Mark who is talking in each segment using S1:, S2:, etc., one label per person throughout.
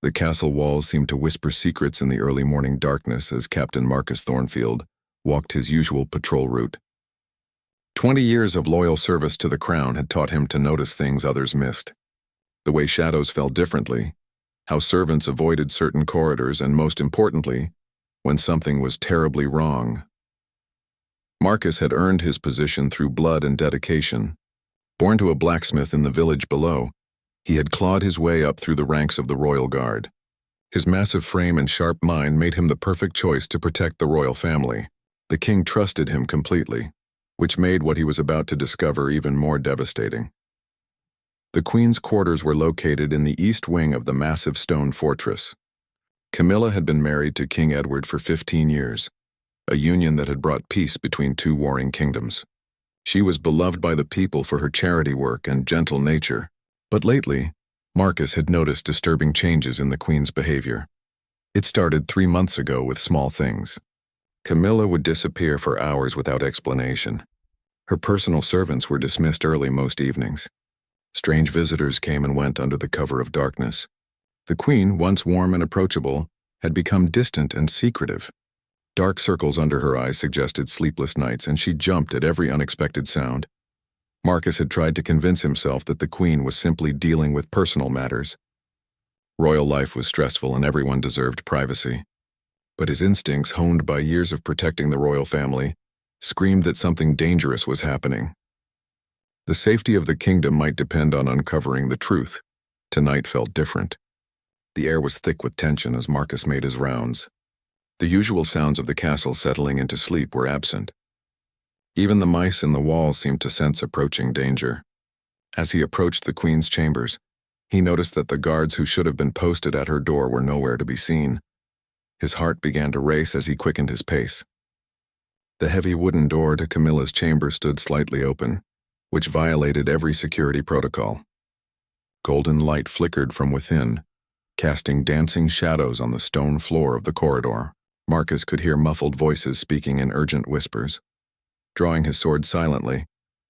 S1: The castle walls seemed to whisper secrets in the early morning darkness as Captain Marcus Thornfield walked his usual patrol route. 20 years of loyal service to the crown had taught him to notice things others missed. The way shadows fell differently, how servants avoided certain corridors, and most importantly, when something was terribly wrong. Marcus had earned his position through blood and dedication. Born to a blacksmith in the village below, he had clawed his way up through the ranks of the royal guard. His massive frame and sharp mind made him the perfect choice to protect the royal family. The king trusted him completely, which made what he was about to discover even more devastating. The queen's quarters were located in the east wing of the massive stone fortress. Camilla had been married to King Edward for 15 years, a union that had brought peace between two warring kingdoms. She was beloved by the people for her charity work and gentle nature. But lately, Marcus had noticed disturbing changes in the queen's behavior. It started 3 months ago with small things. Camilla would disappear for hours without explanation. Her personal servants were dismissed early most evenings. Strange visitors came and went under the cover of darkness. The queen, once warm and approachable, had become distant and secretive. Dark circles under her eyes suggested sleepless nights, and she jumped at every unexpected sound. Marcus had tried to convince himself that the queen was simply dealing with personal matters. Royal life was stressful and everyone deserved privacy. But his instincts, honed by years of protecting the royal family, screamed that something dangerous was happening. The safety of the kingdom might depend on uncovering the truth. Tonight felt different. The air was thick with tension as Marcus made his rounds. The usual sounds of the castle settling into sleep were absent. Even the mice in the walls seemed to sense approaching danger. As he approached the queen's chambers, he noticed that the guards who should have been posted at her door were nowhere to be seen. His heart began to race as he quickened his pace. The heavy wooden door to Camilla's chamber stood slightly open, which violated every security protocol. Golden light flickered from within, casting dancing shadows on the stone floor of the corridor. Marcus could hear muffled voices speaking in urgent whispers. Drawing his sword silently,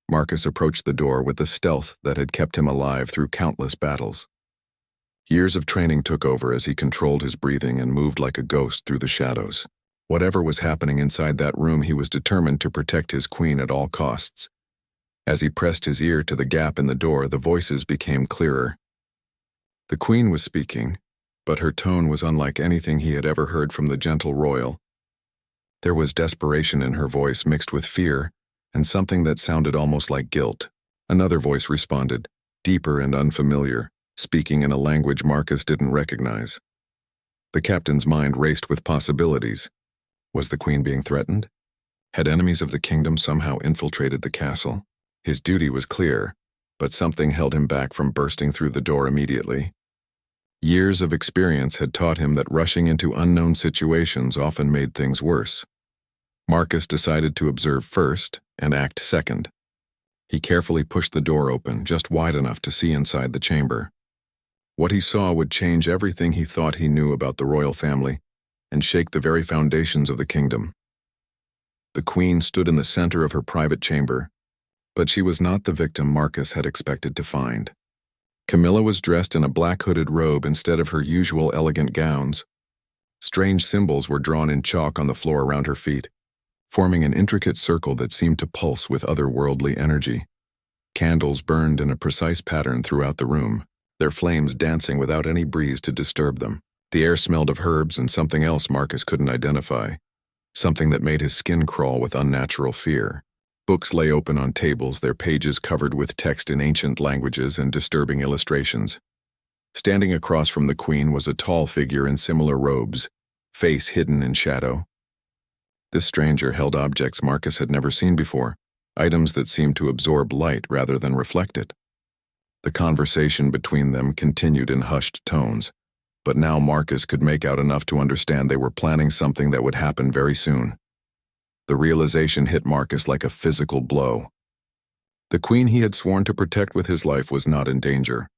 S1: Marcus approached the door with the stealth that had kept him alive through countless battles. Years of training took over as he controlled his breathing and moved like a ghost through the shadows. Whatever was happening inside that room, he was determined to protect his queen at all costs. As he pressed his ear to the gap in the door, the voices became clearer. The queen was speaking, but her tone was unlike anything he had ever heard from the gentle royal. There was desperation in her voice mixed with fear, and something that sounded almost like guilt. Another voice responded, deeper and unfamiliar, speaking in a language Marcus didn't recognize. The captain's mind raced with possibilities. Was the queen being threatened? Had enemies of the kingdom somehow infiltrated the castle? His duty was clear, but something held him back from bursting through the door immediately. Years of experience had taught him that rushing into unknown situations often made things worse. Marcus decided to observe first and act second. He carefully pushed the door open, just wide enough to see inside the chamber. What he saw would change everything he thought he knew about the royal family and shake the very foundations of the kingdom. The queen stood in the center of her private chamber, but she was not the victim Marcus had expected to find. Camilla was dressed in a black hooded robe instead of her usual elegant gowns. Strange symbols were drawn in chalk on the floor around her feet, forming an intricate circle that seemed to pulse with otherworldly energy. Candles burned in a precise pattern throughout the room, their flames dancing without any breeze to disturb them. The air smelled of herbs and something else Marcus couldn't identify, something that made his skin crawl with unnatural fear. Books lay open on tables, their pages covered with text in ancient languages and disturbing illustrations. Standing across from the queen was a tall figure in similar robes, face hidden in shadow. This stranger held objects Marcus had never seen before, items that seemed to absorb light rather than reflect it. The conversation between them continued in hushed tones, but now Marcus could make out enough to understand they were planning something that would happen very soon. The realization hit Marcus like a physical blow. The queen he had sworn to protect with his life was not in danger.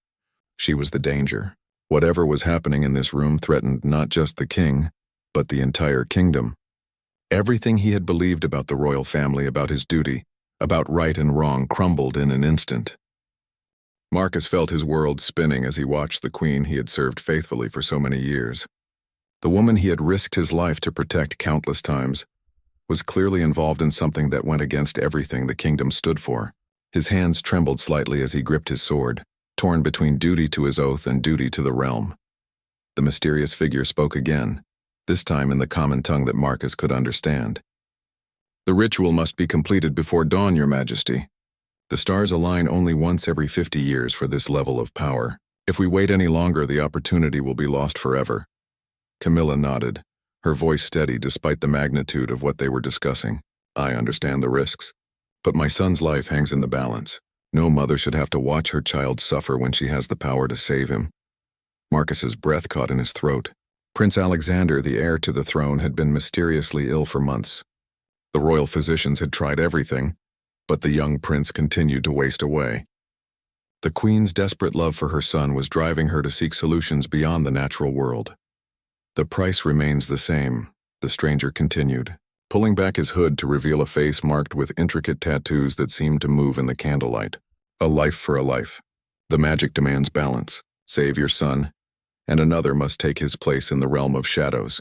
S1: She was the danger. Whatever was happening in this room threatened not just the king, but the entire kingdom. Everything he had believed about the royal family, about his duty, about right and wrong, crumbled in an instant. Marcus felt his world spinning as he watched the queen he had served faithfully for so many years. The woman he had risked his life to protect countless times was clearly involved in something that went against everything the kingdom stood for. His hands trembled slightly as he gripped his sword, torn between duty to his oath and duty to the realm. The mysterious figure spoke again, this time in the common tongue that Marcus could understand. "The ritual must be completed before dawn, Your Majesty. The stars align only once every 50 years for this level of power. If we wait any longer, the opportunity will be lost forever." Camilla nodded, her voice steady despite the magnitude of what they were discussing. "I understand the risks, but my son's life hangs in the balance. No mother should have to watch her child suffer when she has the power to save him." Marcus's breath caught in his throat. Prince Alexander, the heir to the throne, had been mysteriously ill for months. The royal physicians had tried everything, but the young prince continued to waste away. The queen's desperate love for her son was driving her to seek solutions beyond the natural world. "The price remains the same," the stranger continued, pulling back his hood to reveal a face marked with intricate tattoos that seemed to move in the candlelight. "A life for a life. The magic demands balance. Save your son, and another must take his place in the realm of shadows."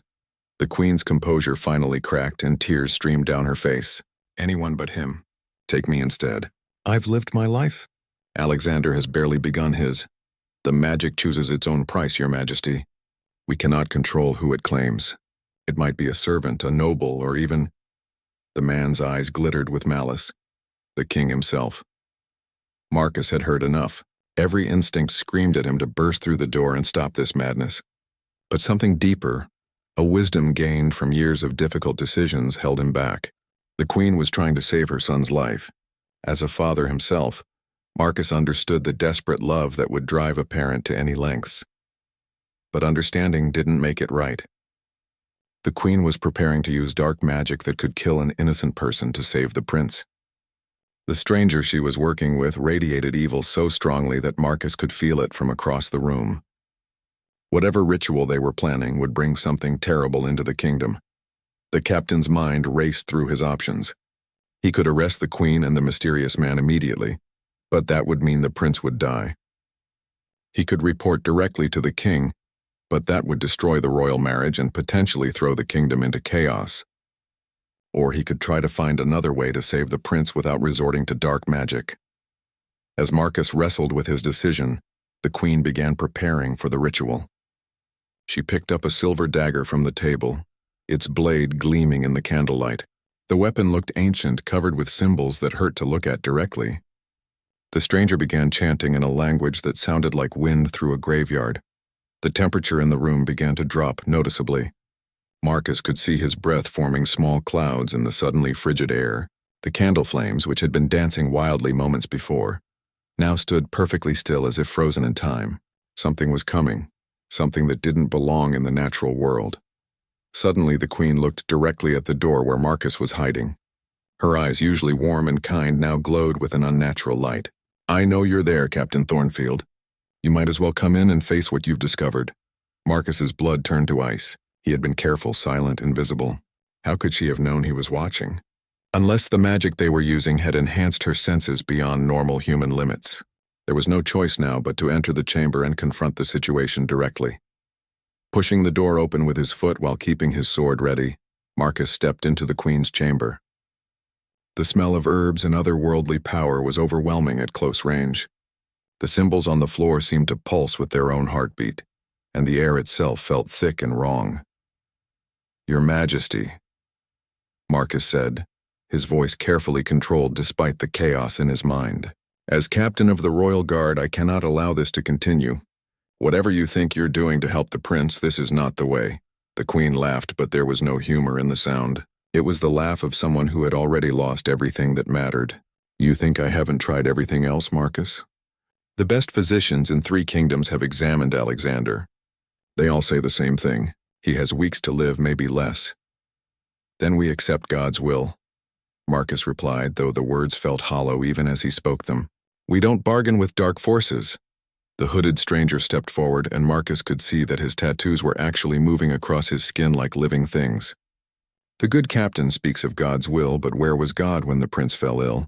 S1: The queen's composure finally cracked and tears streamed down her face. "Anyone but him. Take me instead. I've lived my life. Alexander has barely begun his. The magic chooses its own price, Your Majesty. We cannot control who it claims. It might be a servant, a noble, or even—" The man's eyes glittered with malice. The king himself. Marcus had heard enough. Every instinct screamed at him to burst through the door and stop this madness. But something deeper, a wisdom gained from years of difficult decisions, held him back. The queen was trying to save her son's life. As a father himself, Marcus understood the desperate love that would drive a parent to any lengths. But understanding didn't make it right. The queen was preparing to use dark magic that could kill an innocent person to save the prince. The stranger she was working with radiated evil so strongly that Marcus could feel it from across the room. Whatever ritual they were planning would bring something terrible into the kingdom. The captain's mind raced through his options. He could arrest the queen and the mysterious man immediately, but that would mean the prince would die. He could report directly to the king, but that would destroy the royal marriage and potentially throw the kingdom into chaos. Or he could try to find another way to save the prince without resorting to dark magic. As Marcus wrestled with his decision, the queen began preparing for the ritual. She picked up a silver dagger from the table, its blade gleaming in the candlelight. The weapon looked ancient, covered with symbols that hurt to look at directly. The stranger began chanting in a language that sounded like wind through a graveyard. The temperature in the room began to drop noticeably. Marcus could see his breath forming small clouds in the suddenly frigid air. The candle flames, which had been dancing wildly moments before, now stood perfectly still as if frozen in time. Something was coming, something that didn't belong in the natural world. Suddenly the queen looked directly at the door where Marcus was hiding. Her eyes, usually warm and kind, now glowed with an unnatural light. "I know you're there, Captain Thornfield. You might as well come in and face what you've discovered." Marcus's blood turned to ice. He had been careful, silent, invisible. How could she have known he was watching? Unless the magic they were using had enhanced her senses beyond normal human limits. There was no choice now but to enter the chamber and confront the situation directly. Pushing the door open with his foot while keeping his sword ready, Marcus stepped into the queen's chamber. The smell of herbs and other worldly power was overwhelming at close range. The symbols on the floor seemed to pulse with their own heartbeat, and the air itself felt thick and wrong. "Your Majesty," Marcus said, his voice carefully controlled despite the chaos in his mind. "As captain of the royal guard, I cannot allow this to continue. Whatever you think you're doing to help the prince, this is not the way." The queen laughed, but there was no humor in the sound. It was the laugh of someone who had already lost everything that mattered. "You think I haven't tried everything else, Marcus? The best physicians in 3 kingdoms have examined Alexander. They all say the same thing. He has weeks to live, maybe less. Then we accept God's will," Marcus replied, though the words felt hollow even as he spoke them. "We don't bargain with dark forces." The hooded stranger stepped forward, and Marcus could see that his tattoos were actually moving across his skin like living things. "The good captain speaks of God's will, but where was God when the prince fell ill?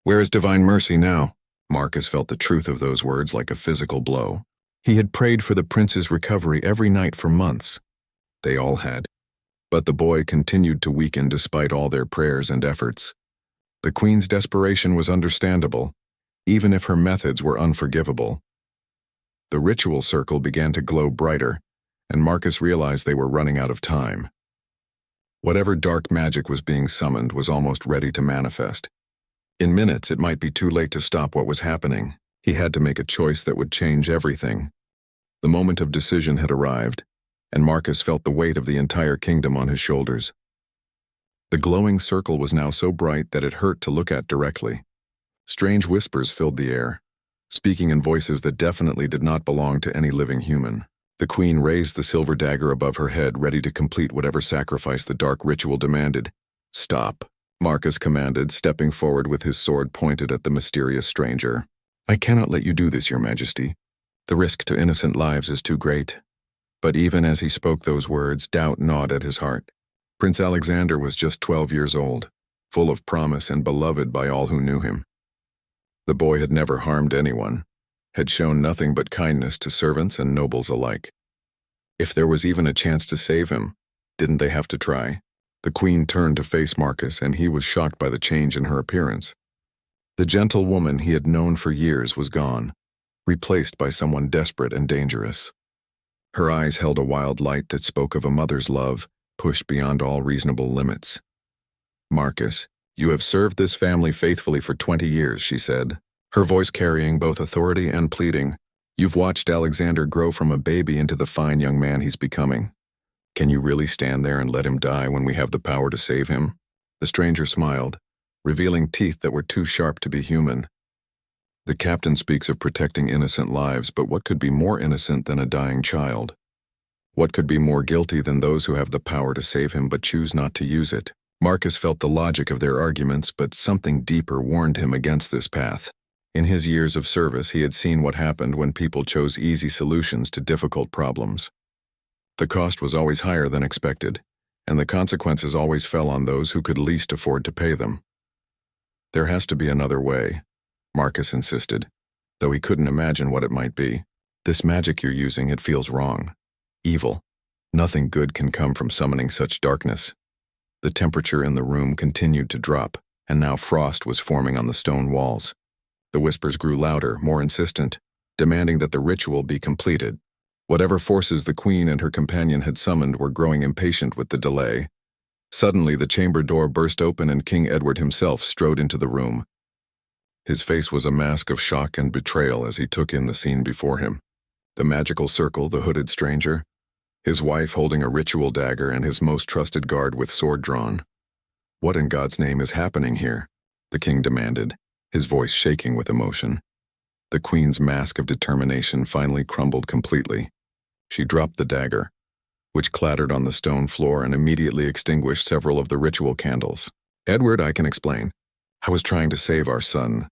S1: Where is divine mercy now?" Marcus felt the truth of those words like a physical blow. He had prayed for the prince's recovery every night for months. They all had. But the boy continued to weaken despite all their prayers and efforts. The queen's desperation was understandable, even if her methods were unforgivable. The ritual circle began to glow brighter, and Marcus realized they were running out of time. Whatever dark magic was being summoned was almost ready to manifest. In minutes, it might be too late to stop what was happening. He had to make a choice that would change everything. The moment of decision had arrived, and Marcus felt the weight of the entire kingdom on his shoulders. The glowing circle was now so bright that it hurt to look at directly. Strange whispers filled the air, speaking in voices that definitely did not belong to any living human. The queen raised the silver dagger above her head, ready to complete whatever sacrifice the dark ritual demanded. "Stop," Marcus commanded, stepping forward with his sword pointed at the mysterious stranger. "I cannot let you do this, Your Majesty. The risk to innocent lives is too great." But even as he spoke those words, doubt gnawed at his heart. Prince Alexander was just 12 years old, full of promise and beloved by all who knew him. The boy had never harmed anyone, had shown nothing but kindness to servants and nobles alike. If there was even a chance to save him, didn't they have to try? The queen turned to face Marcus, and he was shocked by the change in her appearance. The gentle woman he had known for years was gone, replaced by someone desperate and dangerous. Her eyes held a wild light that spoke of a mother's love, pushed beyond all reasonable limits. "Marcus, you have served this family faithfully for 20 years, she said, her voice carrying both authority and pleading. "You've watched Alexander grow from a baby into the fine young man he's becoming. Can you really stand there and let him die when we have the power to save him?" The stranger smiled, revealing teeth that were too sharp to be human. "The captain speaks of protecting innocent lives, but what could be more innocent than a dying child? What could be more guilty than those who have the power to save him but choose not to use it?" Marcus felt the logic of their arguments, but something deeper warned him against this path. In his years of service, he had seen what happened when people chose easy solutions to difficult problems. The cost was always higher than expected, and the consequences always fell on those who could least afford to pay them. "There has to be another way," Marcus insisted, though he couldn't imagine what it might be. "This magic you're using, it feels wrong. Evil. Nothing good can come from summoning such darkness." The temperature in the room continued to drop, and now frost was forming on the stone walls. The whispers grew louder, more insistent, demanding that the ritual be completed. Whatever forces the queen and her companion had summoned were growing impatient with the delay. Suddenly, the chamber door burst open and King Edward himself strode into the room. His face was a mask of shock and betrayal as he took in the scene before him. The magical circle, the hooded stranger, his wife holding a ritual dagger, and his most trusted guard with sword drawn. "What in God's name is happening here?" the king demanded, his voice shaking with emotion. The queen's mask of determination finally crumbled completely. She dropped the dagger, which clattered on the stone floor and immediately extinguished several of the ritual candles. "Edward, I can explain. I was trying to save our son."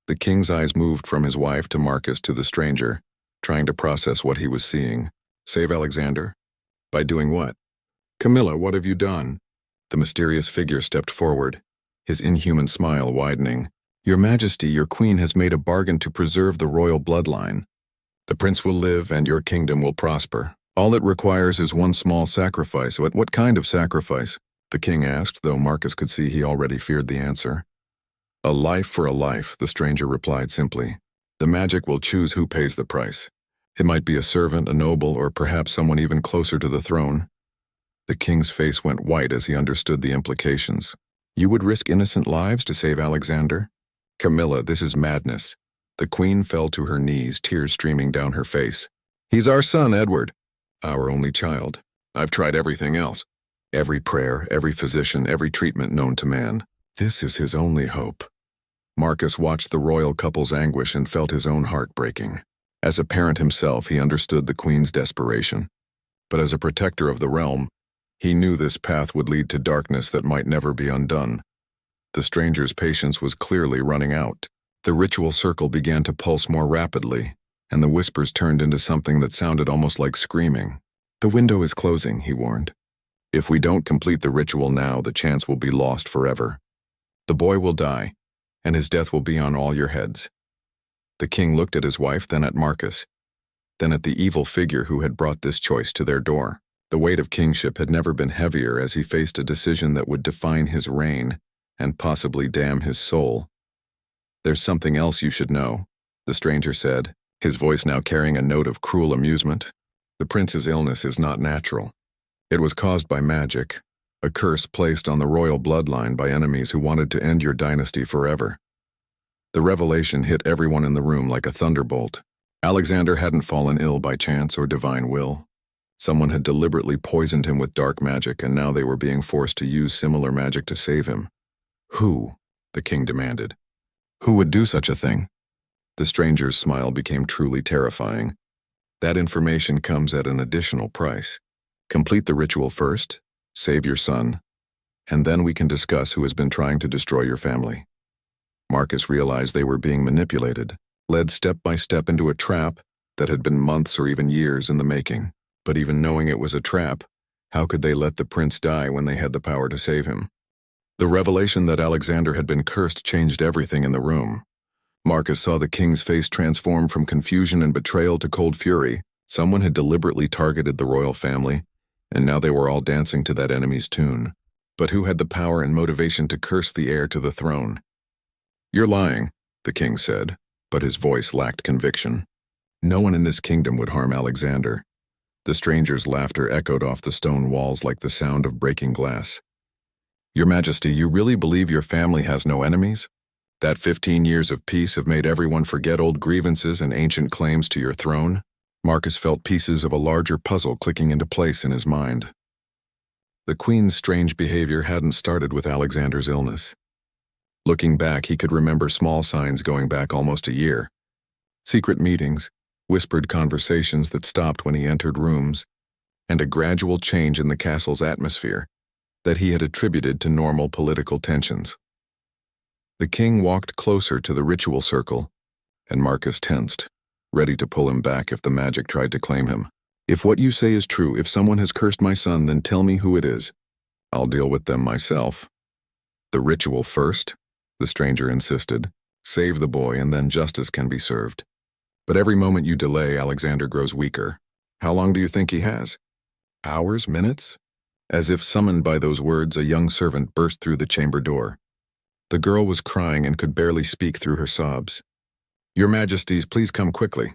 S1: The king's eyes moved from his wife to Marcus to the stranger, trying to process what he was seeing. "Save Alexander? By doing what?" "Camilla, what have you done?" The mysterious figure stepped forward, his inhuman smile widening. "Your Majesty, your queen has made a bargain to preserve the royal bloodline. The prince will live and your kingdom will prosper. All it requires is one small sacrifice." What kind of sacrifice?" the king asked, though Marcus could see he already feared the answer. "A life for a life," the stranger replied simply. "The magic will choose who pays the price. It might be a servant, a noble, or perhaps someone even closer to the throne." The king's face went white as he understood the implications. "You would risk innocent lives to save Alexander?" "Camilla, this is madness." The queen fell to her knees, tears streaming down her face. "He's our son, Edward. Our only child. I've tried everything else. Every prayer, every physician, every treatment known to man. This is his only hope." Marcus watched the royal couple's anguish and felt his own heart breaking. As a parent himself, he understood the queen's desperation. But as a protector of the realm, he knew this path would lead to darkness that might never be undone. The stranger's patience was clearly running out. The ritual circle began to pulse more rapidly, and the whispers turned into something that sounded almost like screaming. "The window is closing," he warned. "If we don't complete the ritual now, the chance will be lost forever. The boy will die, and his death will be on all your heads." The king looked at his wife, then at Marcus, then at the evil figure who had brought this choice to their door. The weight of kingship had never been heavier as he faced a decision that would define his reign and possibly damn his soul. "There's something else you should know," the stranger said, his voice now carrying a note of cruel amusement. "The prince's illness is not natural. It was caused by magic, a curse placed on the royal bloodline by enemies who wanted to end your dynasty forever." The revelation hit everyone in the room like a thunderbolt. Alexander hadn't fallen ill by chance or divine will. Someone had deliberately poisoned him with dark magic, and now they were being forced to use similar magic to save him. Who? The king demanded. Who would do such a thing? The stranger's smile became truly terrifying. That information comes at an additional price. Complete the ritual first, save your son, and then we can discuss who has been trying to destroy your family. Marcus realized they were being manipulated, led step by step into a trap that had been months or even years in the making. But even knowing it was a trap, how could they let the prince die when they had the power to save him? The revelation that Alexander had been cursed changed everything in the room. Marcus saw the king's face transform from confusion and betrayal to cold fury. Someone had deliberately targeted the royal family, and now they were all dancing to that enemy's tune. But who had the power and motivation to curse the heir to the throne? "You're lying," the king said, but his voice lacked conviction. No one in this kingdom would harm Alexander. The stranger's laughter echoed off the stone walls like the sound of breaking glass. "Your Majesty, you really believe your family has no enemies? That 15 years of peace have made everyone forget old grievances and ancient claims to your throne?" Marcus felt pieces of a larger puzzle clicking into place in his mind. The queen's strange behavior hadn't started with Alexander's illness. Looking back, he could remember small signs going back almost a year. Secret meetings, whispered conversations that stopped when he entered rooms, and a gradual change in the castle's atmosphere that he had attributed to normal political tensions. The king walked closer to the ritual circle, and Marcus tensed, ready to pull him back if the magic tried to claim him. "If what you say is true, if someone has cursed my son, then tell me who it is. I'll deal with them myself." "The ritual first," the stranger insisted. "Save the boy and then justice can be served. But every moment you delay, Alexander grows weaker. How long do you think he has? Hours? Minutes?" As if summoned by those words, a young servant burst through the chamber door. The girl was crying and could barely speak through her sobs. "Your Majesties, please come quickly.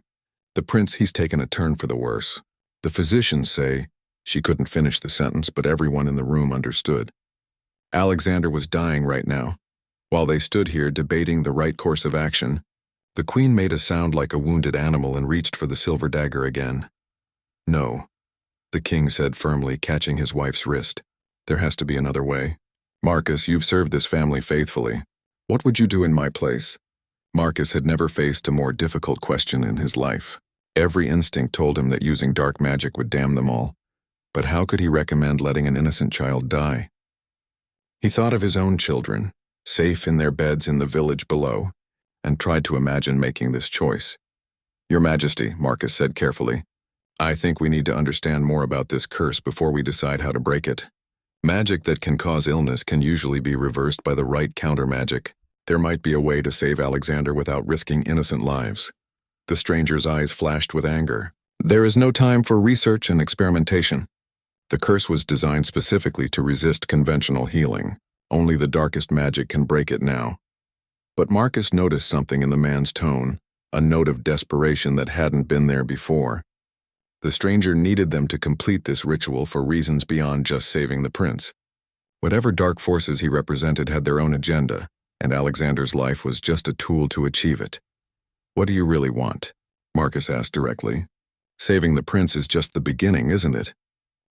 S1: The prince, he's taken a turn for the worse. The physicians say..." She couldn't finish the sentence, but everyone in the room understood. Alexander was dying right now. While they stood here debating the right course of action, the queen made a sound like a wounded animal and reached for the silver dagger again. "No," the king said firmly, catching his wife's wrist. "There has to be another way. Marcus, you've served this family faithfully. What would you do in my place?" Marcus had never faced a more difficult question in his life. Every instinct told him that using dark magic would damn them all. But how could he recommend letting an innocent child die? He thought of his own children, safe in their beds in the village below, and tried to imagine making this choice. "Your Majesty," Marcus said carefully, "I think we need to understand more about this curse before we decide how to break it. Magic that can cause illness can usually be reversed by the right counter-magic. There might be a way to save Alexander without risking innocent lives." The stranger's eyes flashed with anger. "There is no time for research and experimentation. The curse was designed specifically to resist conventional healing. Only the darkest magic can break it now." But Marcus noticed something in the man's tone, a note of desperation that hadn't been there before. The stranger needed them to complete this ritual for reasons beyond just saving the prince. Whatever dark forces he represented had their own agenda, and Alexander's life was just a tool to achieve it. "What do you really want?" Marcus asked directly. "Saving the prince is just the beginning, isn't it?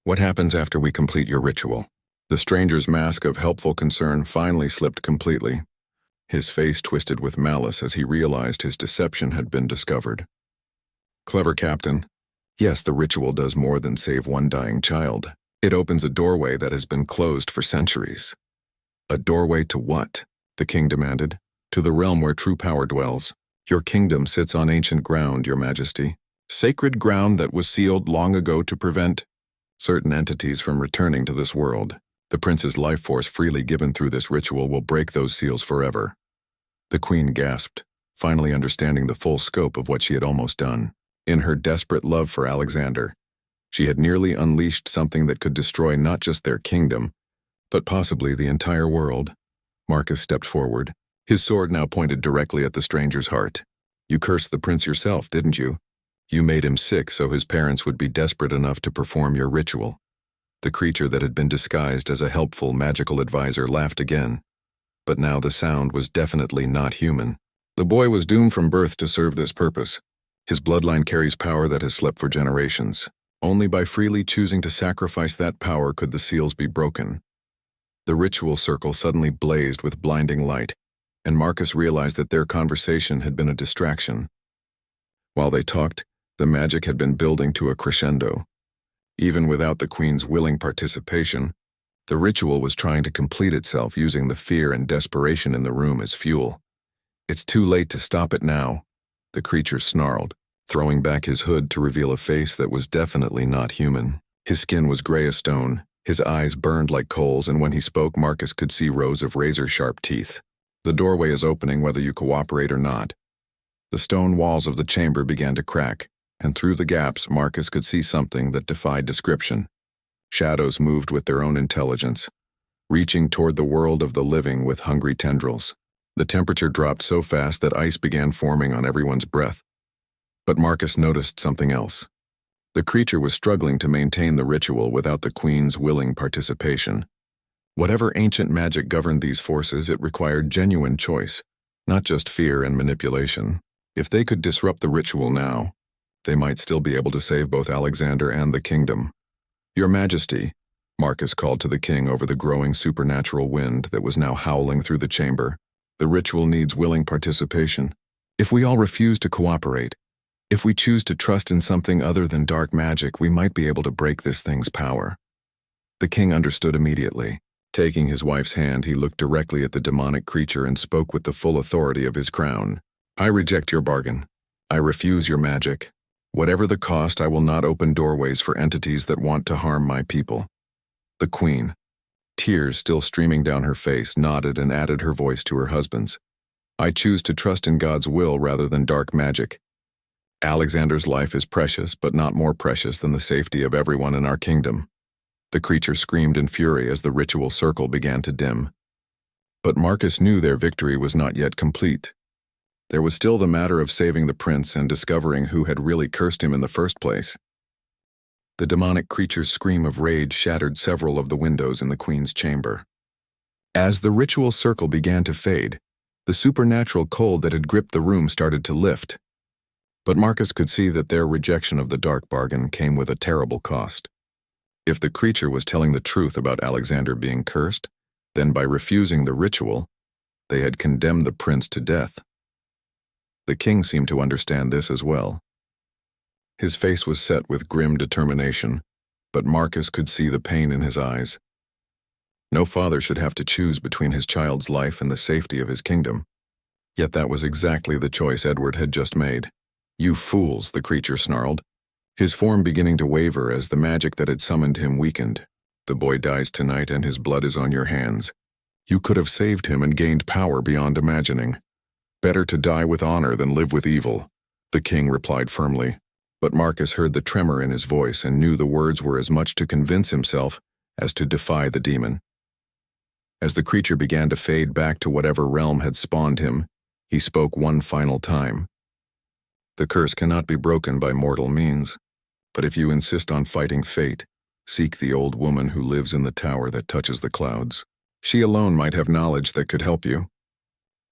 S1: What happens after we complete your ritual?" The stranger's mask of helpful concern finally slipped completely. His face twisted with malice as he realized his deception had been discovered. "Clever captain. Yes, the ritual does more than save one dying child. It opens a doorway that has been closed for centuries." "A doorway to what?" the king demanded. "To the realm where true power dwells. Your kingdom sits on ancient ground, Your Majesty. Sacred ground that was sealed long ago to prevent certain entities from returning to this world. The prince's life force freely given through this ritual will break those seals forever." The queen gasped, finally understanding the full scope of what she had almost done. In her desperate love for Alexander, she had nearly unleashed something that could destroy not just their kingdom, but possibly the entire world. Marcus stepped forward, his sword now pointed directly at the stranger's heart. "You cursed the prince yourself, didn't you? You made him sick so his parents would be desperate enough to perform your ritual." The creature that had been disguised as a helpful magical advisor laughed again, but now the sound was definitely not human. "The boy was doomed from birth to serve this purpose. His bloodline carries power that has slept for generations. Only by freely choosing to sacrifice that power could the seals be broken." The ritual circle suddenly blazed with blinding light, and Marcus realized that their conversation had been a distraction. While they talked, the magic had been building to a crescendo. Even without the queen's willing participation, the ritual was trying to complete itself using the fear and desperation in the room as fuel. "It's too late to stop it now," the creature snarled, throwing back his hood to reveal a face that was definitely not human. His skin was gray as stone, his eyes burned like coals, and when he spoke, Marcus could see rows of razor-sharp teeth. "The doorway is opening whether you cooperate or not." The stone walls of the chamber began to crack, and through the gaps Marcus could see something that defied description. Shadows moved with their own intelligence, reaching toward the world of the living with hungry tendrils. The temperature dropped so fast that ice began forming on everyone's breath. But Marcus noticed something else. The creature was struggling to maintain the ritual without the queen's willing participation. Whatever ancient magic governed these forces, it required genuine choice, not just fear and manipulation. If they could disrupt the ritual now, they might still be able to save both Alexander and the kingdom. "Your Majesty," Marcus called to the king over the growing supernatural wind that was now howling through the chamber, "the ritual needs willing participation. If we all refuse to cooperate, if we choose to trust in something other than dark magic, we might be able to break this thing's power." The king understood immediately. Taking his wife's hand, he looked directly at the demonic creature and spoke with the full authority of his crown. "I reject your bargain. I refuse your magic. Whatever the cost, I will not open doorways for entities that want to harm my people." The queen, tears still streaming down her face, nodded and added her voice to her husband's. "I choose to trust in God's will rather than dark magic. Alexander's life is precious, but not more precious than the safety of everyone in our kingdom." The creature screamed in fury as the ritual circle began to dim. But Marcus knew their victory was not yet complete. There was still the matter of saving the prince and discovering who had really cursed him in the first place. The demonic creature's scream of rage shattered several of the windows in the queen's chamber. As the ritual circle began to fade, the supernatural cold that had gripped the room started to lift. But Marcus could see that their rejection of the dark bargain came with a terrible cost. If the creature was telling the truth about Alexander being cursed, then by refusing the ritual, they had condemned the prince to death. The king seemed to understand this as well. His face was set with grim determination, but Marcus could see the pain in his eyes. No father should have to choose between his child's life and the safety of his kingdom. Yet that was exactly the choice Edward had just made. "You fools," the creature snarled, his form beginning to waver as the magic that had summoned him weakened. "The boy dies tonight and his blood is on your hands. You could have saved him and gained power beyond imagining. Better to die with honor than live with evil," the king replied firmly. But Marcus heard the tremor in his voice and knew the words were as much to convince himself as to defy the demon. As the creature began to fade back to whatever realm had spawned him, he spoke one final time. "The curse cannot be broken by mortal means, but if you insist on fighting fate, seek the old woman who lives in the tower that touches the clouds. She alone might have knowledge that could help you,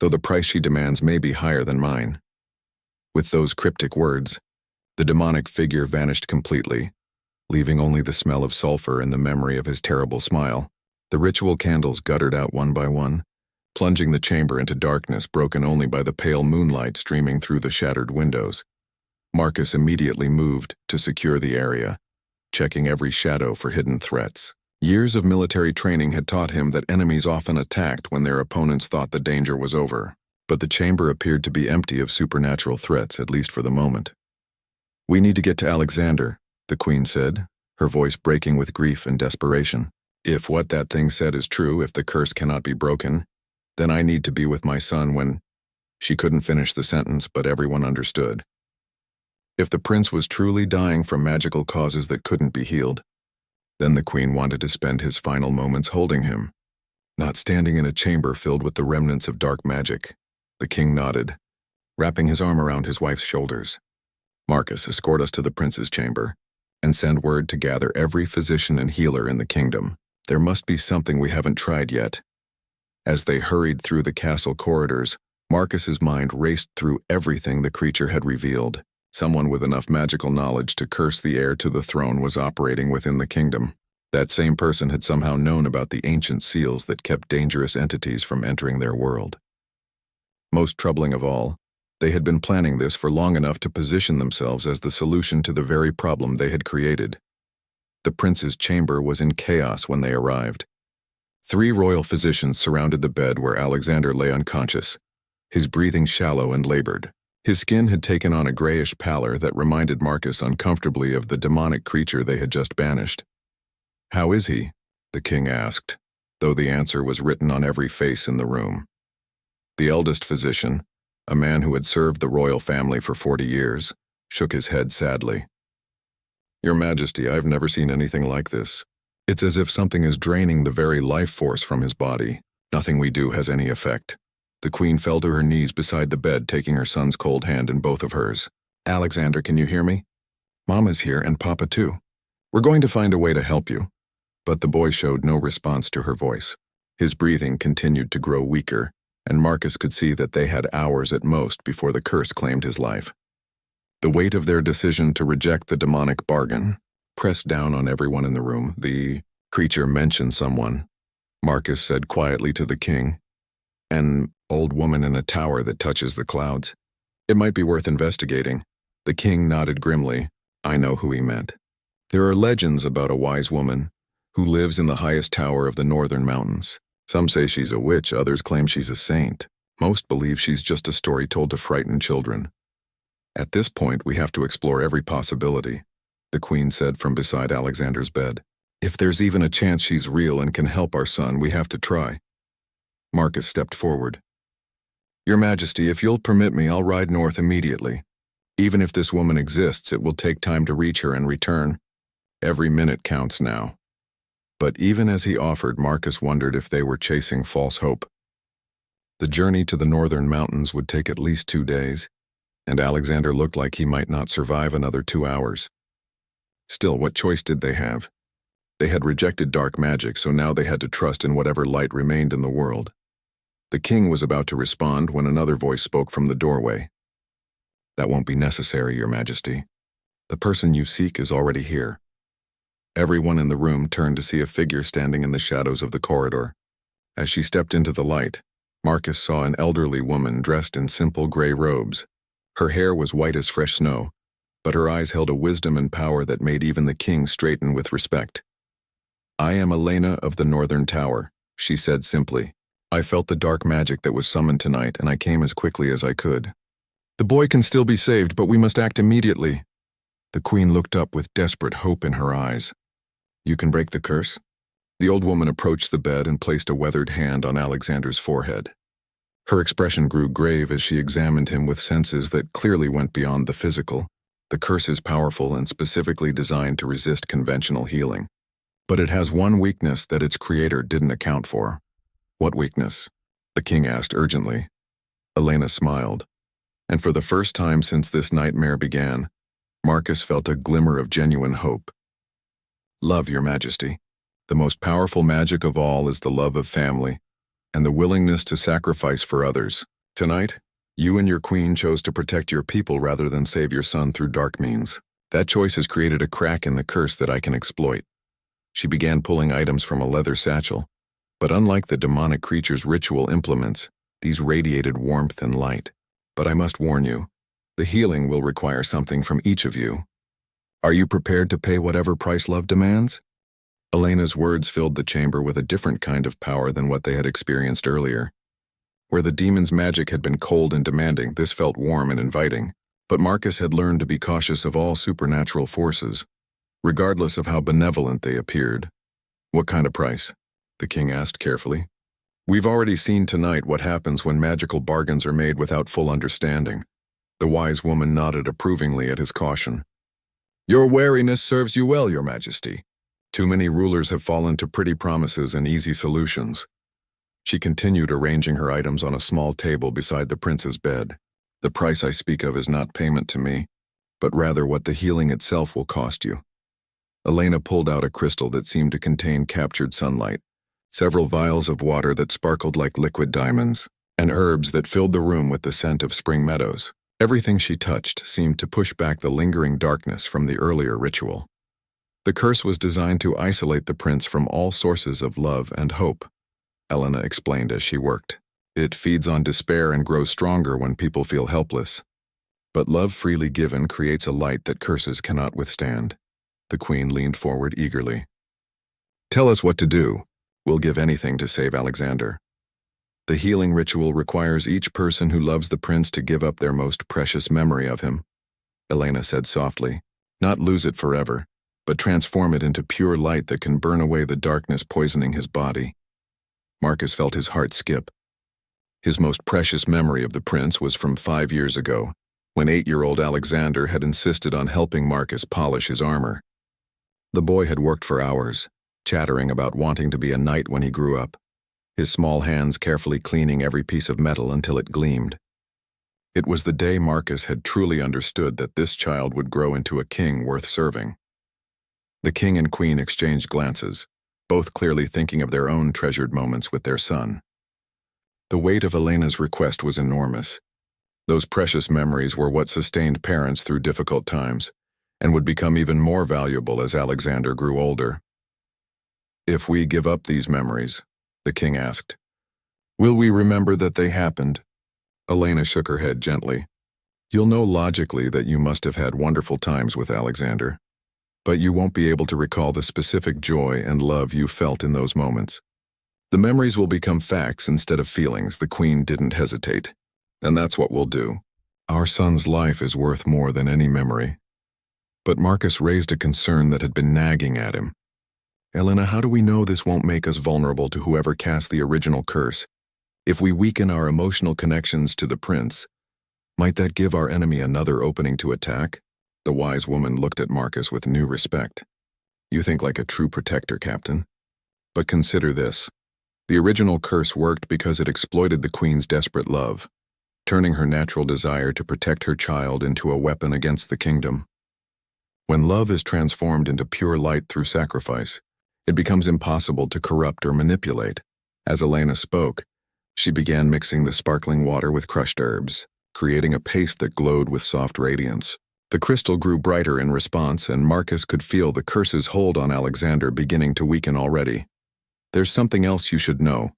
S1: though the price she demands may be higher than mine." With those cryptic words, the demonic figure vanished completely, leaving only the smell of sulfur and the memory of his terrible smile. The ritual candles guttered out one by one, plunging the chamber into darkness broken only by the pale moonlight streaming through the shattered windows. Marcus immediately moved to secure the area, checking every shadow for hidden threats. Years of military training had taught him that enemies often attacked when their opponents thought the danger was over, but the chamber appeared to be empty of supernatural threats, at least for the moment. "We need to get to Alexander," the queen said, her voice breaking with grief and desperation. "If what that thing said is true, if the curse cannot be broken, then I need to be with my son when—" She couldn't finish the sentence, but everyone understood. If the prince was truly dying from magical causes that couldn't be healed, then the queen wanted to spend his final moments holding him, not standing in a chamber filled with the remnants of dark magic. The king nodded, wrapping his arm around his wife's shoulders. Marcus, escort us to the prince's chamber, and send word to gather every physician and healer in the kingdom. There must be something we haven't tried yet. As they hurried through the castle corridors, Marcus's mind raced through everything the creature had revealed. Someone with enough magical knowledge to curse the heir to the throne was operating within the kingdom. That same person had somehow known about the ancient seals that kept dangerous entities from entering their world. Most troubling of all, they had been planning this for long enough to position themselves as the solution to the very problem they had created. The prince's chamber was in chaos when they arrived. 3 royal physicians surrounded the bed where Alexander lay unconscious, his breathing shallow and labored. His skin had taken on a grayish pallor that reminded Marcus uncomfortably of the demonic creature they had just banished. "How is he?" the king asked, though the answer was written on every face in the room. The eldest physician, a man who had served the royal family for 40 years, shook his head sadly. "Your Majesty, I've never seen anything like this. It's as if something is draining the very life force from his body. Nothing we do has any effect." The queen fell to her knees beside the bed, taking her son's cold hand in both of hers. "Alexander, can you hear me? Mama's here and Papa too. We're going to find a way to help you." But the boy showed no response to her voice. His breathing continued to grow weaker, and Marcus could see that they had hours at most before the curse claimed his life. The weight of their decision to reject the demonic bargain pressed down on everyone in the room. "The creature mentioned someone," Marcus said quietly to the king. "An old woman in a tower that touches the clouds. It might be worth investigating." The king nodded grimly. "I know who he meant. There are legends about a wise woman who lives in the highest tower of the northern mountains. Some say she's a witch, others claim she's a saint. Most believe she's just a story told to frighten children. At this point, we have to explore every possibility," the queen said from beside Alexander's bed. "If there's even a chance she's real and can help our son, we have to try." Marcus stepped forward. "Your Majesty, if you'll permit me, I'll ride north immediately. Even if this woman exists, it will take time to reach her and return. Every minute counts now." But even as he offered, Marcus wondered if they were chasing false hope. The journey to the northern mountains would take at least 2 days, and Alexander looked like he might not survive another 2 hours. Still, what choice did they have? They had rejected dark magic, so now they had to trust in whatever light remained in the world. The king was about to respond when another voice spoke from the doorway. "That won't be necessary, Your Majesty. The person you seek is already here." Everyone in the room turned to see a figure standing in the shadows of the corridor. As she stepped into the light, Marcus saw an elderly woman dressed in simple gray robes. Her hair was white as fresh snow, but her eyes held a wisdom and power that made even the king straighten with respect. "I am Elena of the Northern Tower," she said simply. "I felt the dark magic that was summoned tonight, and I came as quickly as I could. The boy can still be saved, but we must act immediately." The queen looked up with desperate hope in her eyes. "You can break the curse?" The old woman approached the bed and placed a weathered hand on Alexander's forehead. Her expression grew grave as she examined him with senses that clearly went beyond the physical. "The curse is powerful and specifically designed to resist conventional healing. But it has one weakness that its creator didn't account for." "What weakness?" the king asked urgently. Elena smiled, and for the first time since this nightmare began, Marcus felt a glimmer of genuine hope. "Love, Your Majesty. The most powerful magic of all is the love of family and the willingness to sacrifice for others. Tonight, you and your queen chose to protect your people rather than save your son through dark means. That choice has created a crack in the curse that I can exploit." She began pulling items from a leather satchel, but unlike the demonic creature's ritual implements, these radiated warmth and light. "But I must warn you, the healing will require something from each of you. Are you prepared to pay whatever price love demands?" Elena's words filled the chamber with a different kind of power than what they had experienced earlier. Where the demon's magic had been cold and demanding, this felt warm and inviting. But Marcus had learned to be cautious of all supernatural forces, regardless of how benevolent they appeared. "What kind of price?" the king asked carefully. We've already seen tonight what happens when magical bargains are made without full understanding. The wise woman nodded approvingly at his caution. Your wariness serves you well, Your Majesty. Too many rulers have fallen to pretty promises and easy solutions. She continued arranging her items on a small table beside the prince's bed. The price I speak of is not payment to me, but rather what the healing itself will cost you. Elena pulled out a crystal that seemed to contain captured sunlight, several vials of water that sparkled like liquid diamonds, and herbs that filled the room with the scent of spring meadows. Everything she touched seemed to push back the lingering darkness from the earlier ritual. The curse was designed to isolate the prince from all sources of love and hope, Elena explained as she worked. It feeds on despair and grows stronger when people feel helpless. But love freely given creates a light that curses cannot withstand. The queen leaned forward eagerly. Tell us what to do. We'll give anything to save Alexander. The healing ritual requires each person who loves the prince to give up their most precious memory of him, Elena said softly. Not lose it forever, but transform it into pure light that can burn away the darkness poisoning his body. Marcus felt his heart skip. His most precious memory of the prince was from 5 years ago, when 8-year-old Alexander had insisted on helping Marcus polish his armor. The boy had worked for hours, chattering about wanting to be a knight when he grew up, his small hands carefully cleaning every piece of metal until it gleamed. It was the day Marcus had truly understood that this child would grow into a king worth serving. The king and queen exchanged glances, both clearly thinking of their own treasured moments with their son. The weight of Elena's request was enormous. Those precious memories were what sustained parents through difficult times, and would become even more valuable as Alexander grew older. If we give up these memories, the king asked, will we remember that they happened? Elena shook her head gently. You'll know logically that you must have had wonderful times with Alexander, but you won't be able to recall the specific joy and love you felt in those moments. The memories will become facts instead of feelings. The queen didn't hesitate. And that's what we'll do. Our son's life is worth more than any memory. But Marcus raised a concern that had been nagging at him. Elena, how do we know this won't make us vulnerable to whoever cast the original curse? If we weaken our emotional connections to the prince, might that give our enemy another opening to attack? The wise woman looked at Marcus with new respect. You think like a true protector, Captain. But consider this. The original curse worked because it exploited the queen's desperate love, turning her natural desire to protect her child into a weapon against the kingdom. When love is transformed into pure light through sacrifice, it becomes impossible to corrupt or manipulate. As Elena spoke, she began mixing the sparkling water with crushed herbs, creating a paste that glowed with soft radiance. The crystal grew brighter in response, and Marcus could feel the curse's hold on Alexander beginning to weaken already. There's something else you should know,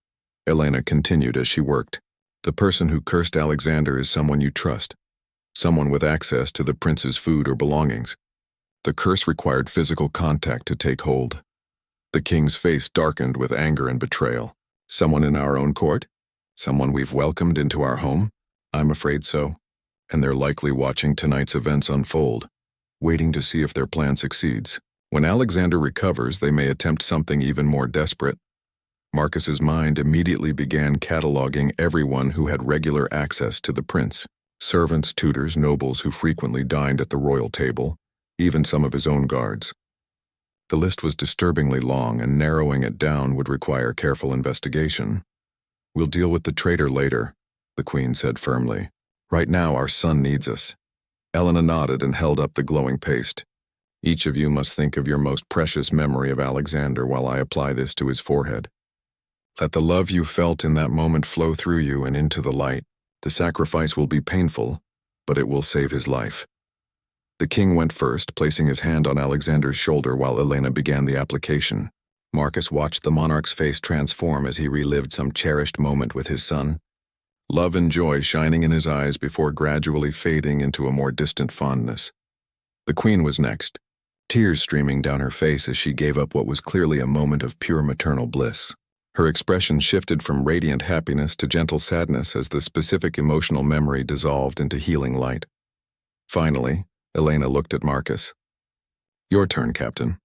S1: Elena continued as she worked. The person who cursed Alexander is someone you trust, someone with access to the prince's food or belongings. The curse required physical contact to take hold. The king's face darkened with anger and betrayal. Someone in our own court? Someone we've welcomed into our home? I'm afraid so. And they're likely watching tonight's events unfold, waiting to see if their plan succeeds. When Alexander recovers, they may attempt something even more desperate. Marcus's mind immediately began cataloging everyone who had regular access to the prince. Servants, tutors, nobles who frequently dined at the royal table, even some of his own guards. The list was disturbingly long, and narrowing it down would require careful investigation. We'll deal with the traitor later, the queen said firmly. Right now, our son needs us. Elena nodded and held up the glowing paste. Each of you must think of your most precious memory of Alexander while I apply this to his forehead. Let the love you felt in that moment flow through you and into the light. The sacrifice will be painful, but it will save his life. The king went first, placing his hand on Alexander's shoulder while Elena began the application. Marcus watched the monarch's face transform as he relived some cherished moment with his son. Love and joy shining in his eyes before gradually fading into a more distant fondness. The queen was next, tears streaming down her face as she gave up what was clearly a moment of pure maternal bliss. Her expression shifted from radiant happiness to gentle sadness as the specific emotional memory dissolved into healing light. Finally, Elena looked at Marcus. Your turn, Captain.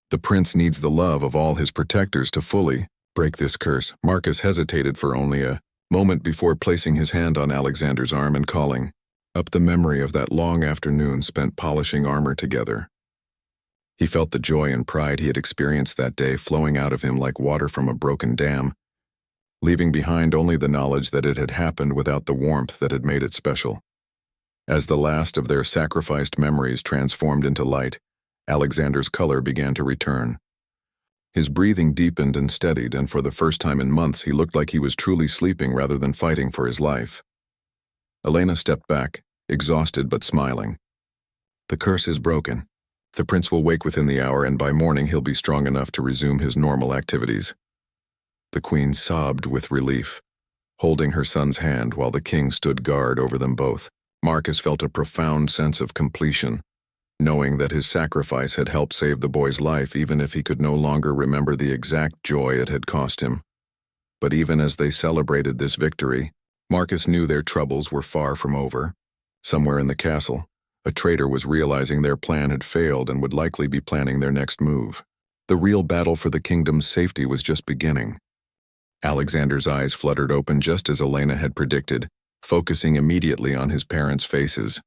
S1: The prince needs the love of all his protectors to fully, Break this curse. Marcus hesitated for only a moment before placing his hand on Alexander's arm and calling up the memory of that long afternoon spent polishing armor together. He felt the joy and pride he had experienced that day flowing out of him like water from a broken dam, leaving behind only the knowledge that it had happened without the warmth that had made it special. As the last of their sacrificed memories transformed into light, Alexander's color began to return. His breathing deepened and steadied, and for the first time in months he looked like he was truly sleeping rather than fighting for his life. Elena stepped back, exhausted but smiling. The curse is broken. The prince will wake within the hour, and by morning he'll be strong enough to resume his normal activities. The queen sobbed with relief, holding her son's hand while the king stood guard over them both. Marcus felt a profound sense of completion, knowing that his sacrifice had helped save the boy's life even if he could no longer remember the exact joy it had cost him. But even as they celebrated this victory, Marcus knew their troubles were far from over. Somewhere in the castle, a traitor was realizing their plan had failed and would likely be planning their next move. The real battle for the kingdom's safety was just beginning. Alexander's eyes fluttered open just as Elena had predicted, focusing immediately on his parents' faces.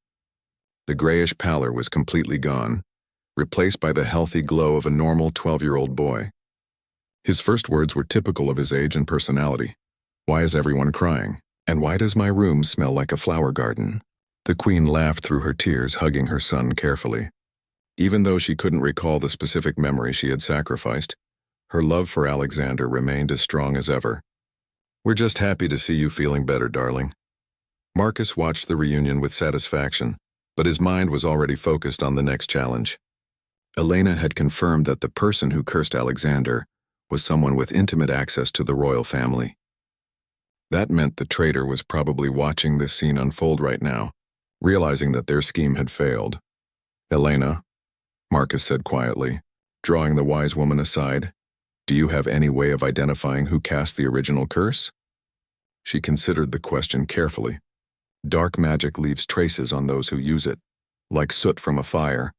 S1: The grayish pallor was completely gone, replaced by the healthy glow of a normal 12-year-old boy. His first words were typical of his age and personality. "Why is everyone crying? And why does my room smell like a flower garden?" The queen laughed through her tears, hugging her son carefully. Even though she couldn't recall the specific memory she had sacrificed, her love for Alexander remained as strong as ever. "We're just happy to see you feeling better, darling." Marcus watched the reunion with satisfaction, but his mind was already focused on the next challenge. Elena had confirmed that the person who cursed Alexander was someone with intimate access to the royal family. That meant the traitor was probably watching this scene unfold right now, realizing that their scheme had failed. "Elena," Marcus said quietly, drawing the wise woman aside, "do you have any way of identifying who cast the original curse?" She considered the question carefully. Dark magic leaves traces on those who use it, like soot from a fire.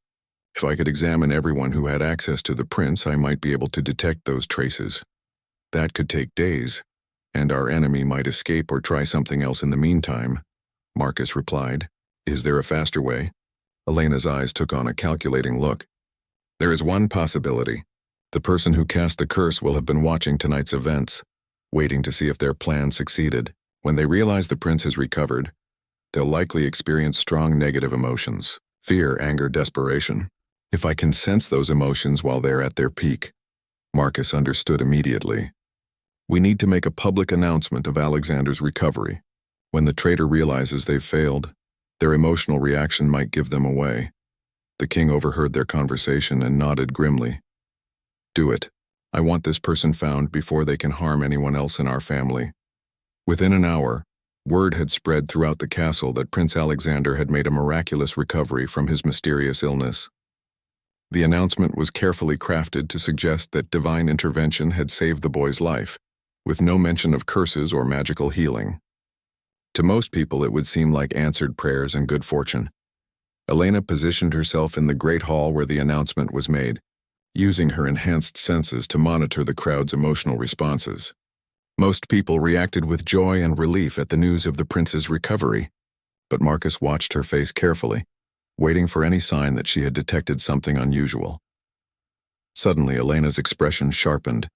S1: If I could examine everyone who had access to the prince, I might be able to detect those traces. That could take days, and our enemy might escape or try something else in the meantime, Marcus replied. "Is there a faster way?" Elena's eyes took on a calculating look. "There is one possibility. The person who cast the curse will have been watching tonight's events, waiting to see if their plan succeeded. When they realize the prince has recovered, they'll likely experience strong negative emotions, fear, anger, desperation. If I can sense those emotions while they're at their peak." Marcus understood immediately. "We need to make a public announcement of Alexander's recovery. When the traitor realizes they've failed, their emotional reaction might give them away." The king overheard their conversation and nodded grimly. "Do it. I want this person found before they can harm anyone else in our family." Within an hour, word had spread throughout the castle that Prince Alexander had made a miraculous recovery from his mysterious illness. The announcement was carefully crafted to suggest that divine intervention had saved the boy's life, with no mention of curses or magical healing. To most people, it would seem like answered prayers and good fortune. Elena positioned herself in the great hall where the announcement was made, using her enhanced senses to monitor the crowd's emotional responses. Most people reacted with joy and relief at the news of the prince's recovery, but Marcus watched her face carefully, waiting for any sign that she had detected something unusual. Suddenly, Elena's expression sharpened,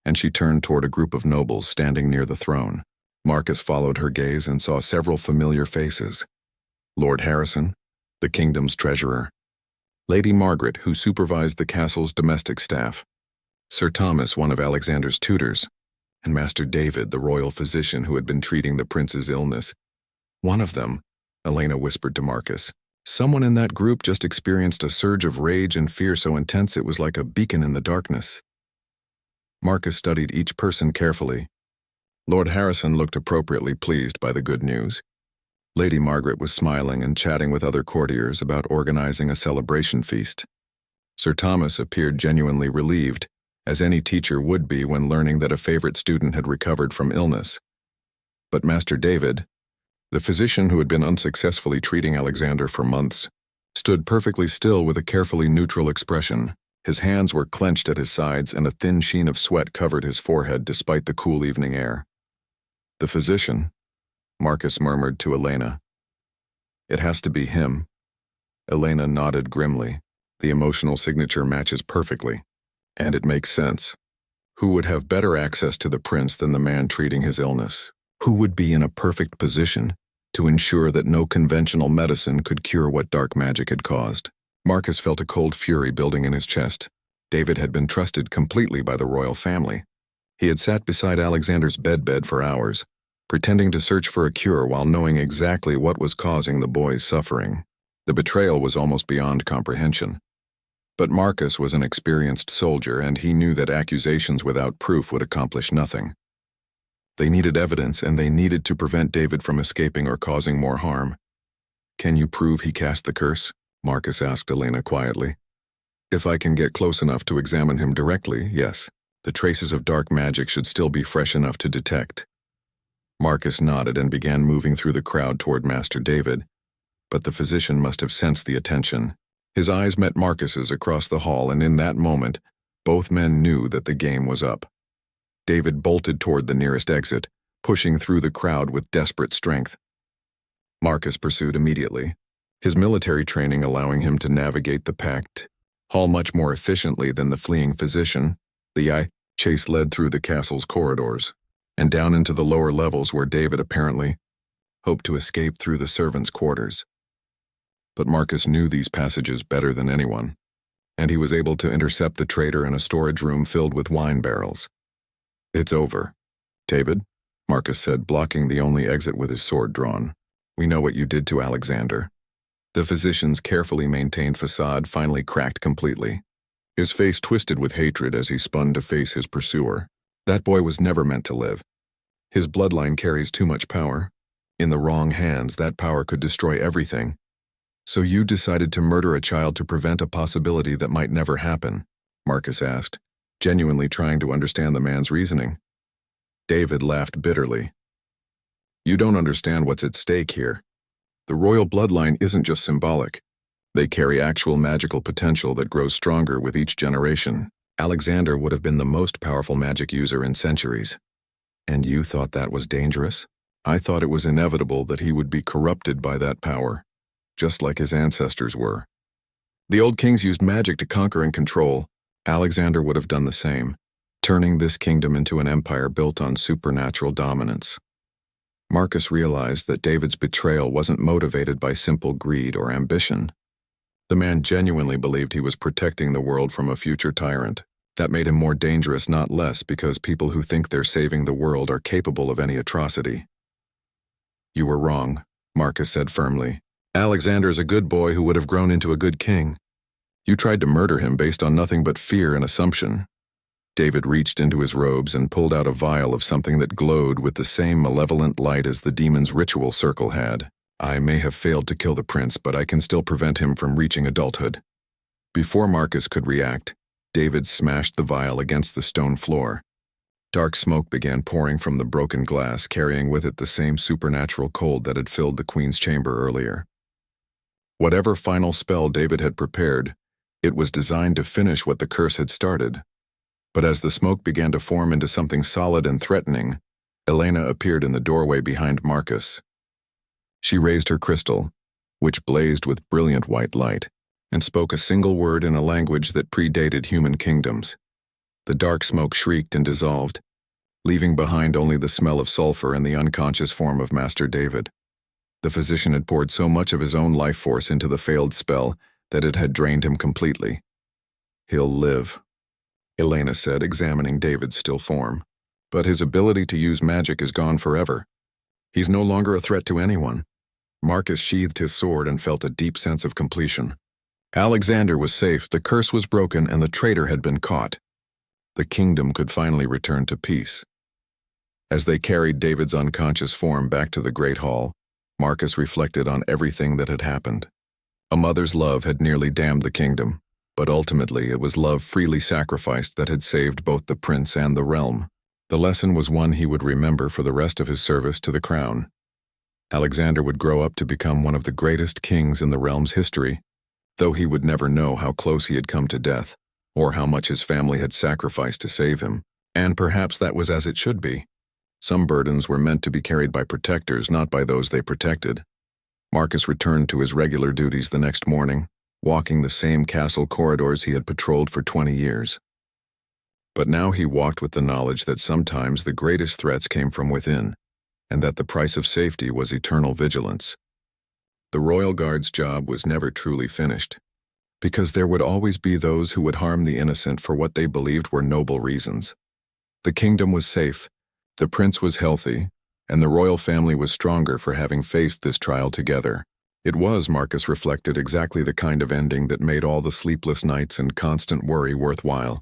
S1: and she turned toward a group of nobles standing near the throne. Marcus followed her gaze and saw several familiar faces. Lord Harrison, the kingdom's treasurer; Lady Margaret, who supervised the castle's domestic staff; Sir Thomas, one of Alexander's tutors; and Master David, the royal physician who had been treating the prince's illness. "One of them," Elena whispered to Marcus. "Someone in that group just experienced a surge of rage and fear so intense it was like a beacon in the darkness." Marcus studied each person carefully. Lord Harrison looked appropriately pleased by the good news. Lady Margaret was smiling and chatting with other courtiers about organizing a celebration feast. Sir Thomas appeared genuinely relieved, as any teacher would be when learning that a favorite student had recovered from illness. But Master David, the physician who had been unsuccessfully treating Alexander for months, stood perfectly still with a carefully neutral expression, His hands were clenched at his sides, and a thin sheen of sweat covered his forehead despite the cool evening air. "The physician," Marcus murmured to Elena. "It has to be him." Elena nodded grimly. "The emotional signature matches perfectly. And it makes sense. Who would have better access to the prince than the man treating his illness? Who would be in a perfect position to ensure that no conventional medicine could cure what dark magic had caused?" Marcus felt a cold fury building in his chest. David had been trusted completely by the royal family. He had sat beside Alexander's bed for hours, pretending to search for a cure while knowing exactly what was causing the boy's suffering. The betrayal was almost beyond comprehension. But Marcus was an experienced soldier, and he knew that accusations without proof would accomplish nothing. They needed evidence, and they needed to prevent David from escaping or causing more harm. "Can you prove he cast the curse?" Marcus asked Elena quietly. "If I can get close enough to examine him directly, yes. The traces of dark magic should still be fresh enough to detect." Marcus nodded and began moving through the crowd toward Master David, but the physician must have sensed the attention. His eyes met Marcus's across the hall, and in that moment, both men knew that the game was up. David bolted toward the nearest exit, pushing through the crowd with desperate strength. Marcus pursued immediately, his military training allowing him to navigate the packed hall much more efficiently than the fleeing physician. The chase led through the castle's corridors, and down into the lower levels where David apparently hoped to escape through the servants' quarters. But Marcus knew these passages better than anyone, and he was able to intercept the traitor in a storage room filled with wine barrels. "It's over, David," Marcus said, blocking the only exit with his sword drawn. "We know what you did to Alexander." The physician's carefully maintained facade finally cracked completely. His face twisted with hatred as he spun to face his pursuer. That boy was never meant to live. His bloodline carries too much power. In the wrong hands, that power could destroy everything. "So you decided to murder a child to prevent a possibility that might never happen?" Marcus asked, genuinely trying to understand the man's reasoning. David laughed bitterly. "You don't understand what's at stake here. The royal bloodline isn't just symbolic. They carry actual magical potential that grows stronger with each generation. Alexander would have been the most powerful magic user in centuries. And you thought that was dangerous? I thought it was inevitable that he would be corrupted by that power, just like his ancestors were. The old kings used magic to conquer and control. Alexander would have done the same, turning this kingdom into an empire built on supernatural dominance." Marcus realized that David's betrayal wasn't motivated by simple greed or ambition. The man genuinely believed he was protecting the world from a future tyrant. That made him more dangerous, not less, because people who think they're saving the world are capable of any atrocity. "You were wrong," Marcus said firmly. "Alexander's a good boy who would have grown into a good king. You tried to murder him based on nothing but fear and assumption." David reached into his robes and pulled out a vial of something that glowed with the same malevolent light as the demon's ritual circle had. "I may have failed to kill the prince, but I can still prevent him from reaching adulthood." Before Marcus could react, David smashed the vial against the stone floor. Dark smoke began pouring from the broken glass, carrying with it the same supernatural cold that had filled the queen's chamber earlier. Whatever final spell David had prepared, it was designed to finish what the curse had started. But as the smoke began to form into something solid and threatening, Elena appeared in the doorway behind Marcus. She raised her crystal, which blazed with brilliant white light, and spoke a single word in a language that predated human kingdoms. The dark smoke shrieked and dissolved, leaving behind only the smell of sulfur and the unconscious form of Master David. The physician had poured so much of his own life force into the failed spell that it had drained him completely. "He'll live," Elena said, examining David's still form. "But his ability to use magic is gone forever. He's no longer a threat to anyone." Marcus sheathed his sword and felt a deep sense of completion. Alexander was safe, the curse was broken, and the traitor had been caught. The kingdom could finally return to peace. As they carried David's unconscious form back to the Great Hall, Marcus reflected on everything that had happened. A mother's love had nearly damned the kingdom, but ultimately it was love freely sacrificed that had saved both the prince and the realm. The lesson was one he would remember for the rest of his service to the crown. Alexander would grow up to become one of the greatest kings in the realm's history, though he would never know how close he had come to death, or how much his family had sacrificed to save him, and perhaps that was as it should be. Some burdens were meant to be carried by protectors, not by those they protected. Marcus returned to his regular duties the next morning, walking the same castle corridors he had patrolled for 20 years. But now he walked with the knowledge that sometimes the greatest threats came from within, and that the price of safety was eternal vigilance. The royal guard's job was never truly finished, because there would always be those who would harm the innocent for what they believed were noble reasons. The kingdom was safe, the prince was healthy, and the royal family was stronger for having faced this trial together. It was, Marcus reflected, exactly the kind of ending that made all the sleepless nights and constant worry worthwhile.